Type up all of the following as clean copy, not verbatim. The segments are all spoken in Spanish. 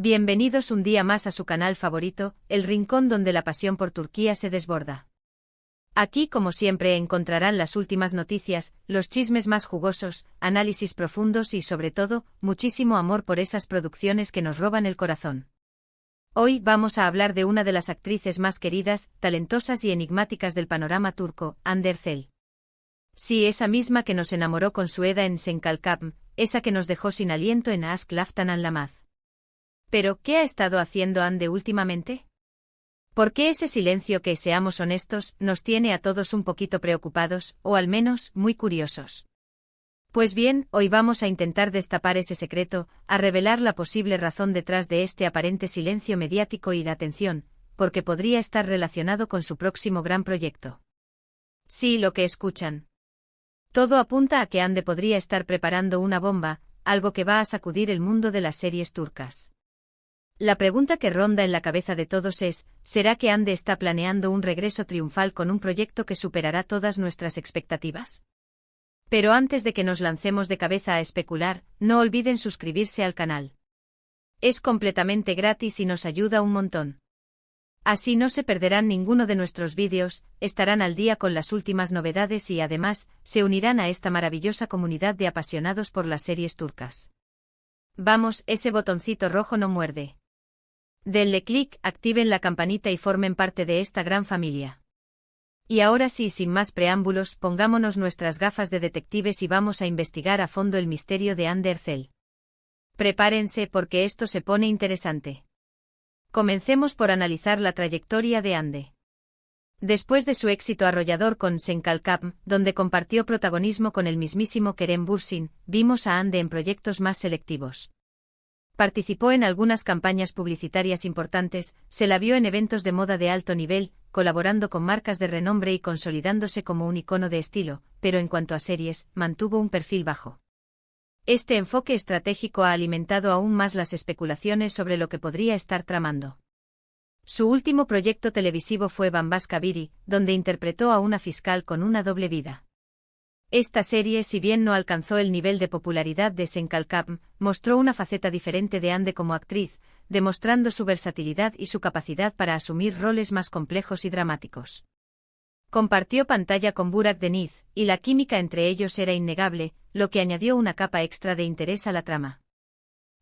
Bienvenidos un día más a su canal favorito, el rincón donde la pasión por Turquía se desborda. Aquí, como siempre, encontrarán las últimas noticias, los chismes más jugosos, análisis profundos y, sobre todo, muchísimo amor por esas producciones que nos roban el corazón. Hoy vamos a hablar de una de las actrices más queridas, talentosas y enigmáticas del panorama turco, Hande Erçel. Sí, esa misma que nos enamoró con su Eda en Senkalkapm, esa que nos dejó sin aliento en Aşk Laftan Anlamaz. Pero, ¿qué ha estado haciendo Hande últimamente? ¿Por qué ese silencio que, seamos honestos, nos tiene a todos un poquito preocupados, o al menos, muy curiosos? Pues bien, hoy vamos a intentar destapar ese secreto, a revelar la posible razón detrás de este aparente silencio mediático y la atención, porque podría estar relacionado con su próximo gran proyecto. Sí, lo que escuchan. Todo apunta a que Hande podría estar preparando una bomba, algo que va a sacudir el mundo de las series turcas. La pregunta que ronda en la cabeza de todos es, ¿será que Hande está planeando un regreso triunfal con un proyecto que superará todas nuestras expectativas? Pero antes de que nos lancemos de cabeza a especular, no olviden suscribirse al canal. Es completamente gratis y nos ayuda un montón. Así no se perderán ninguno de nuestros vídeos, estarán al día con las últimas novedades y además, se unirán a esta maravillosa comunidad de apasionados por las series turcas. Vamos, ese botoncito rojo no muerde. Denle clic, activen la campanita y formen parte de esta gran familia. Y ahora sí, sin más preámbulos, pongámonos nuestras gafas de detectives y vamos a investigar a fondo el misterio de Hande Erçel. Prepárense porque esto se pone interesante. Comencemos por analizar la trayectoria de Hande. Después de su éxito arrollador con Senkalkapm, donde compartió protagonismo con el mismísimo Kerem Bürsin, vimos a Hande en proyectos más selectivos. Participó en algunas campañas publicitarias importantes, se la vio en eventos de moda de alto nivel, colaborando con marcas de renombre y consolidándose como un icono de estilo, pero en cuanto a series, mantuvo un perfil bajo. Este enfoque estratégico ha alimentado aún más las especulaciones sobre lo que podría estar tramando. Su último proyecto televisivo fue Bambaşka Biri, donde interpretó a una fiscal con una doble vida. Esta serie, si bien no alcanzó el nivel de popularidad de Senkalkapm, mostró una faceta diferente de Hande como actriz, demostrando su versatilidad y su capacidad para asumir roles más complejos y dramáticos. Compartió pantalla con Burak Deniz, y la química entre ellos era innegable, lo que añadió una capa extra de interés a la trama.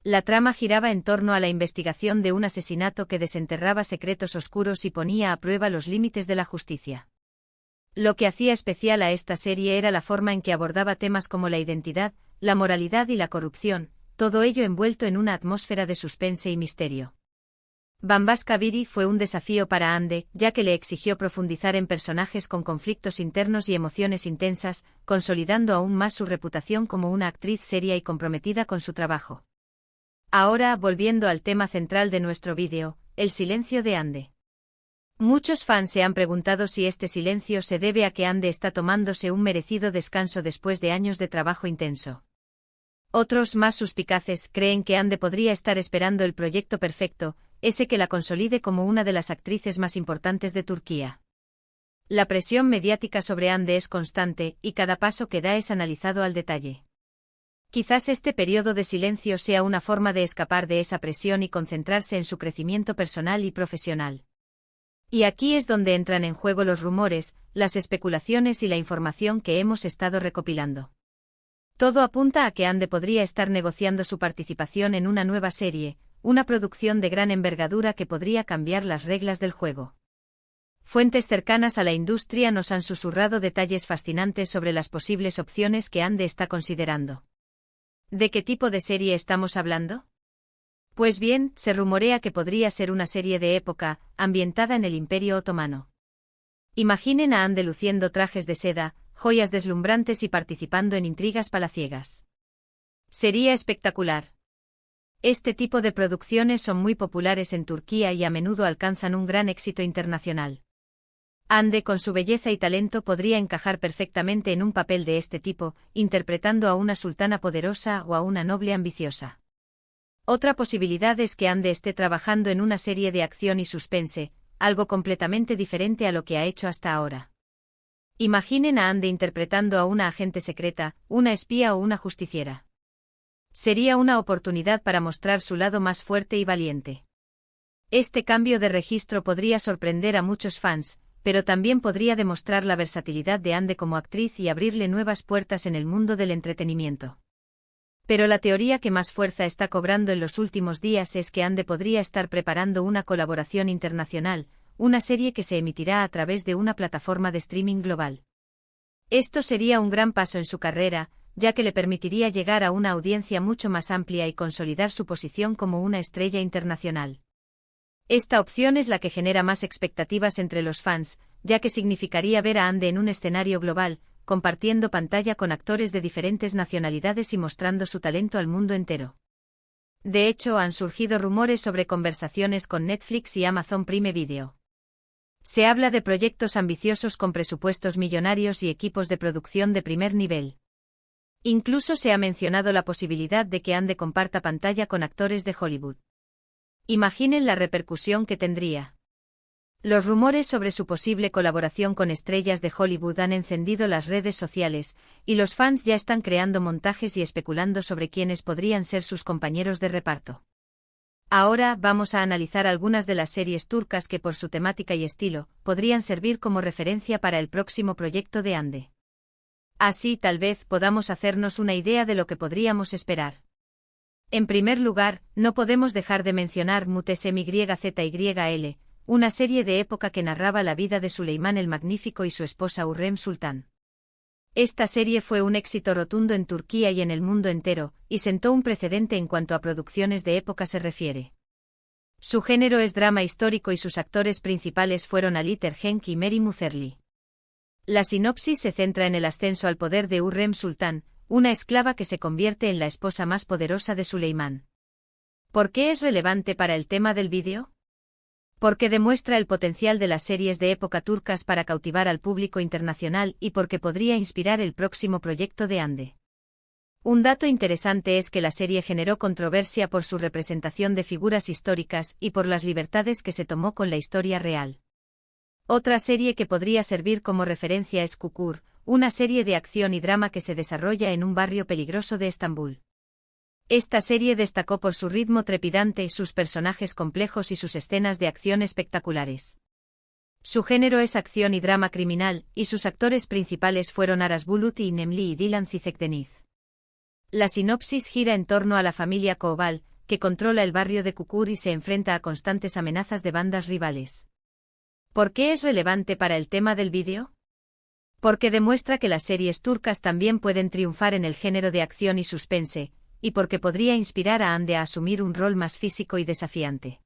La trama giraba en torno a la investigación de un asesinato que desenterraba secretos oscuros y ponía a prueba los límites de la justicia. Lo que hacía especial a esta serie era la forma en que abordaba temas como la identidad, la moralidad y la corrupción, todo ello envuelto en una atmósfera de suspense y misterio. Bambaşka Biri fue un desafío para Hande, ya que le exigió profundizar en personajes con conflictos internos y emociones intensas, consolidando aún más su reputación como una actriz seria y comprometida con su trabajo. Ahora, volviendo al tema central de nuestro vídeo, el silencio de Hande. Muchos fans se han preguntado si este silencio se debe a que Hande está tomándose un merecido descanso después de años de trabajo intenso. Otros, más suspicaces, creen que Hande podría estar esperando el proyecto perfecto, ese que la consolide como una de las actrices más importantes de Turquía. La presión mediática sobre Hande es constante, y cada paso que da es analizado al detalle. Quizás este periodo de silencio sea una forma de escapar de esa presión y concentrarse en su crecimiento personal y profesional. Y aquí es donde entran en juego los rumores, las especulaciones y la información que hemos estado recopilando. Todo apunta a que Hande podría estar negociando su participación en una nueva serie, una producción de gran envergadura que podría cambiar las reglas del juego. Fuentes cercanas a la industria nos han susurrado detalles fascinantes sobre las posibles opciones que Hande está considerando. ¿De qué tipo de serie estamos hablando? Pues bien, se rumorea que podría ser una serie de época, ambientada en el Imperio Otomano. Imaginen a Hande luciendo trajes de seda, joyas deslumbrantes y participando en intrigas palaciegas. Sería espectacular. Este tipo de producciones son muy populares en Turquía y a menudo alcanzan un gran éxito internacional. Hande, con su belleza y talento, podría encajar perfectamente en un papel de este tipo, interpretando a una sultana poderosa o a una noble ambiciosa. Otra posibilidad es que Hande esté trabajando en una serie de acción y suspense, algo completamente diferente a lo que ha hecho hasta ahora. Imaginen a Hande interpretando a una agente secreta, una espía o una justiciera. Sería una oportunidad para mostrar su lado más fuerte y valiente. Este cambio de registro podría sorprender a muchos fans, pero también podría demostrar la versatilidad de Ande como actriz y abrirle nuevas puertas en el mundo del entretenimiento. Pero la teoría que más fuerza está cobrando en los últimos días es que Ande podría estar preparando una colaboración internacional, una serie que se emitirá a través de una plataforma de streaming global. Esto sería un gran paso en su carrera, ya que le permitiría llegar a una audiencia mucho más amplia y consolidar su posición como una estrella internacional. Esta opción es la que genera más expectativas entre los fans, ya que significaría ver a Ande en un escenario global, compartiendo pantalla con actores de diferentes nacionalidades y mostrando su talento al mundo entero. De hecho, han surgido rumores sobre conversaciones con Netflix y Amazon Prime Video. Se habla de proyectos ambiciosos con presupuestos millonarios y equipos de producción de primer nivel. Incluso se ha mencionado la posibilidad de que Ande comparta pantalla con actores de Hollywood. Imaginen la repercusión que tendría. Los rumores sobre su posible colaboración con estrellas de Hollywood han encendido las redes sociales, y los fans ya están creando montajes y especulando sobre quiénes podrían ser sus compañeros de reparto. Ahora vamos a analizar algunas de las series turcas que por su temática y estilo, podrían servir como referencia para el próximo proyecto de Ande. Así tal vez podamos hacernos una idea de lo que podríamos esperar. En primer lugar, no podemos dejar de mencionar Muhteşem-Yzyl, una serie de época que narraba la vida de Süleyman el Magnífico y su esposa Hürrem Sultan. Esta serie fue un éxito rotundo en Turquía y en el mundo entero, y sentó un precedente en cuanto a producciones de época se refiere. Su género es drama histórico y sus actores principales fueron Ali Tergenk y Meri Muzerli. La sinopsis se centra en el ascenso al poder de Hürrem Sultan, una esclava que se convierte en la esposa más poderosa de Süleyman. ¿Por qué es relevante para el tema del vídeo? Porque demuestra el potencial de las series de época turcas para cautivar al público internacional y porque podría inspirar el próximo proyecto de Ande. Un dato interesante es que la serie generó controversia por su representación de figuras históricas y por las libertades que se tomó con la historia real. Otra serie que podría servir como referencia es Kukur, una serie de acción y drama que se desarrolla en un barrio peligroso de Estambul. Esta serie destacó por su ritmo trepidante, sus personajes complejos y sus escenas de acción espectaculares. Su género es acción y drama criminal, y sus actores principales fueron Aras Bulut y Nemli y Dilan Cizekdeniz. La sinopsis gira en torno a la familia Koval, que controla el barrio de Kukur y se enfrenta a constantes amenazas de bandas rivales. ¿Por qué es relevante para el tema del vídeo? Porque demuestra que las series turcas también pueden triunfar en el género de acción y suspense, y porque podría inspirar a Ande a asumir un rol más físico y desafiante.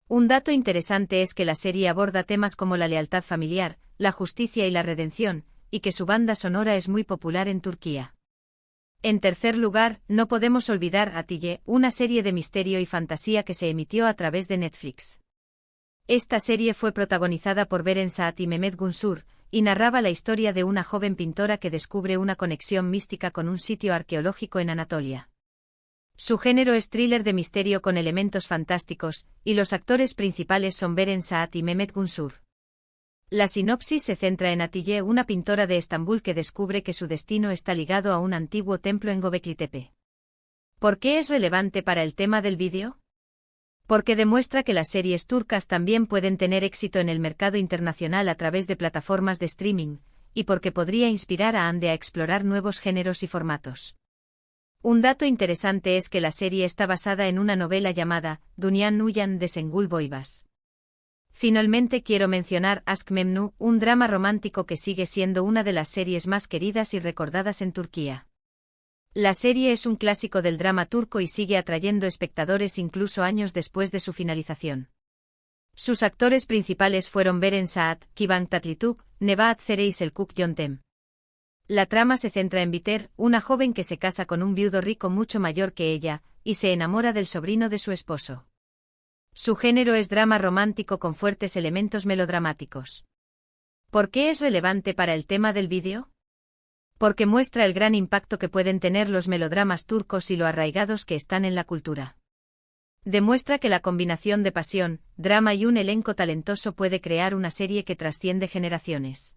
Un dato interesante es que la serie aborda temas como la lealtad familiar, la justicia y la redención, y que su banda sonora es muy popular en Turquía. En tercer lugar, no podemos olvidar Atiye, una serie de misterio y fantasía que se emitió a través de Netflix. Esta serie fue protagonizada por Beren Saat y Mehmet Günsur, y narraba la historia de una joven pintora que descubre una conexión mística con un sitio arqueológico en Anatolia. Su género es thriller de misterio con elementos fantásticos, y los actores principales son Beren Saat y Mehmet Günsur. La sinopsis se centra en Atiye, una pintora de Estambul que descubre que su destino está ligado a un antiguo templo en Göbekli Tepe. ¿Por qué es relevante para el tema del vídeo? Porque demuestra que las series turcas también pueden tener éxito en el mercado internacional a través de plataformas de streaming, y porque podría inspirar a Ande a explorar nuevos géneros y formatos. Un dato interesante es que la serie está basada en una novela llamada Dunyan Uyan de Şengül Boybaz. Finalmente quiero mencionar Aşk Memnu, un drama romántico que sigue siendo una de las series más queridas y recordadas en Turquía. La serie es un clásico del drama turco y sigue atrayendo espectadores incluso años después de su finalización. Sus actores principales fueron Beren Saat, Kıvanç Tatlıtuğ, Nebahat Zere y Selçuk Yöntem. La trama se centra en Biter, una joven que se casa con un viudo rico mucho mayor que ella, y se enamora del sobrino de su esposo. Su género es drama romántico con fuertes elementos melodramáticos. ¿Por qué es relevante para el tema del vídeo? Porque muestra el gran impacto que pueden tener los melodramas turcos y lo arraigados que están en la cultura. Demuestra que la combinación de pasión, drama y un elenco talentoso puede crear una serie que trasciende generaciones.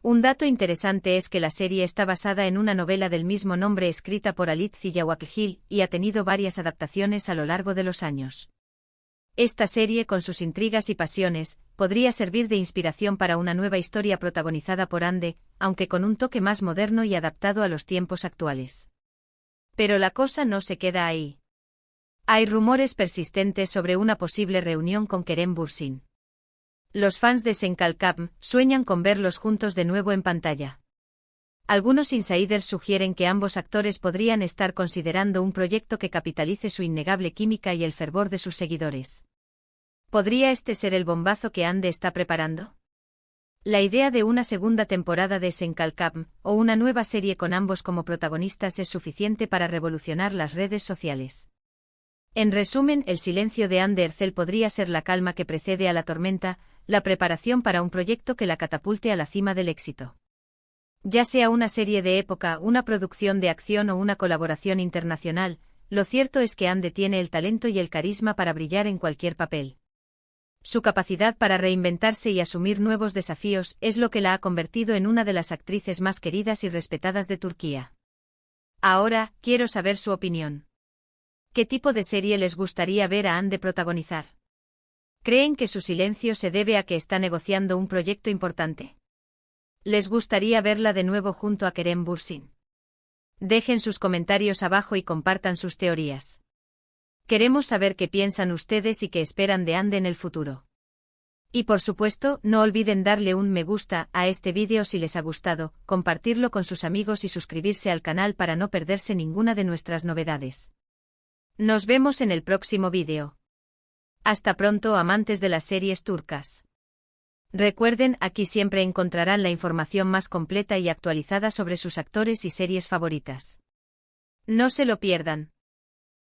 Un dato interesante es que la serie está basada en una novela del mismo nombre escrita por Alit Ziyawakhil y ha tenido varias adaptaciones a lo largo de los años. Esta serie, con sus intrigas y pasiones, podría servir de inspiración para una nueva historia protagonizada por Hande, aunque con un toque más moderno y adaptado a los tiempos actuales. Pero la cosa no se queda ahí. Hay rumores persistentes sobre una posible reunión con Kerem Bürsin. Los fans de Senkalkam sueñan con verlos juntos de nuevo en pantalla. Algunos insiders sugieren que ambos actores podrían estar considerando un proyecto que capitalice su innegable química y el fervor de sus seguidores. ¿Podría este ser el bombazo que Hande está preparando? La idea de una segunda temporada de Senkalkam o una nueva serie con ambos como protagonistas es suficiente para revolucionar las redes sociales. En resumen, el silencio de Hande Erçel podría ser la calma que precede a la tormenta, la preparación para un proyecto que la catapulte a la cima del éxito. Ya sea una serie de época, una producción de acción o una colaboración internacional, lo cierto es que Hande tiene el talento y el carisma para brillar en cualquier papel. Su capacidad para reinventarse y asumir nuevos desafíos es lo que la ha convertido en una de las actrices más queridas y respetadas de Turquía. Ahora, quiero saber su opinión. ¿Qué tipo de serie les gustaría ver a Hande protagonizar? ¿Creen que su silencio se debe a que está negociando un proyecto importante? ¿Les gustaría verla de nuevo junto a Kerem Bürsin? Dejen sus comentarios abajo y compartan sus teorías. Queremos saber qué piensan ustedes y qué esperan de Hande en el futuro. Y por supuesto, no olviden darle un me gusta a este vídeo si les ha gustado, compartirlo con sus amigos y suscribirse al canal para no perderse ninguna de nuestras novedades. Nos vemos en el próximo vídeo. Hasta pronto, amantes de las series turcas. Recuerden, aquí siempre encontrarán la información más completa y actualizada sobre sus actores y series favoritas. No se lo pierdan.